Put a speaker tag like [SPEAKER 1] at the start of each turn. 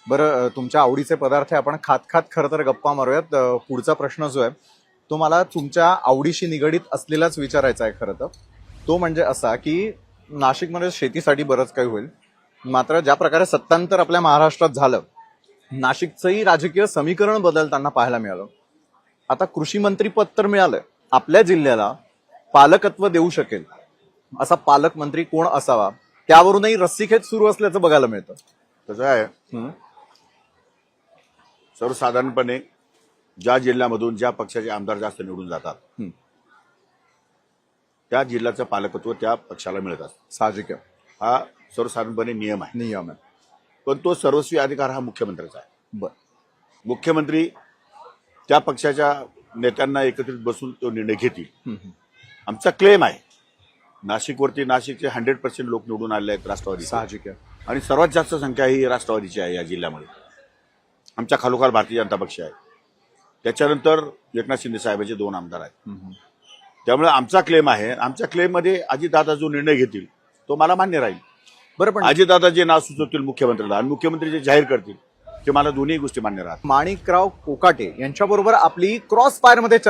[SPEAKER 1] बरं, तुमच्या आवडीचे पदार्थ आपण खात खात खरं तर गप्पा मारूयात. पुढचा प्रश्न जो आहे तो मला तुमच्या आवडीशी निगडीत असलेलाच विचारायचा आहे खरं तर. तो म्हणजे असा की नाशिकमध्ये शेतीसाठी बरंच काही होईल, मात्र ज्या प्रकारे सत्तांतर आपल्या महाराष्ट्रात झालं, नाशिकचंही राजकीय समीकरण बदलताना पाहायला मिळालं. आता कृषी मंत्री पद तर मिळालंय, आपल्या जिल्ह्याला पालकत्व देऊ शकेल असा पालकमंत्री कोण असावा, त्यावरूनही रस्सीखेच सुरू असल्याचं बघायला मिळतं.
[SPEAKER 2] कसं आहे, सर्वसाधारणपणे ज्या जिल्ह्यामधून ज्या पक्षाचे आमदार जास्त निवडून जातात त्या जिल्ह्याचं पालकत्व त्या पक्षाला मिळत असतं.
[SPEAKER 1] साहजिक आहे,
[SPEAKER 2] हा सर्वसाधारणपणे नियम आहे.
[SPEAKER 1] नियम आहे.
[SPEAKER 2] पण तो सर्वस्वी अधिकार हा मुख्यमंत्र्याचा आहे.
[SPEAKER 1] बर,
[SPEAKER 2] मुख्यमंत्री त्या पक्षाच्या नेत्यांना एकत्रित बसून तो निर्णय घेतील. आमचा क्लेम आहे, नाशिकवरती नाशिकचे 100% लोक निवडून आले आहेत राष्ट्रवादी,
[SPEAKER 1] साहजिक आहे.
[SPEAKER 2] आणि सर्वात जास्त संख्या ही राष्ट्रवादीची आहे या जिल्ह्यामध्ये. आमच्या खालोखाल भारतीय जनता पक्ष आहे, त्याच्यानंतर एकनाथ शिंदे साहेबांचे 2 आमदार आहेत. त्यामुळे आमचा क्लेम आहे, आमच्या क्लेममध्ये अजितदादा जो निर्णय घेतील तो मला मान्य राहील.
[SPEAKER 1] बरं, पण
[SPEAKER 2] अजितदादा जे नाव सुचवतील मुख्यमंत्र्याला आणि मुख्यमंत्री जे जाहीर करतील ते मला दोन्ही गोष्टी मान्य राहतात.
[SPEAKER 1] माणिकराव कोकाटे यांच्याबरोबर आपली क्रॉस फायर मध्ये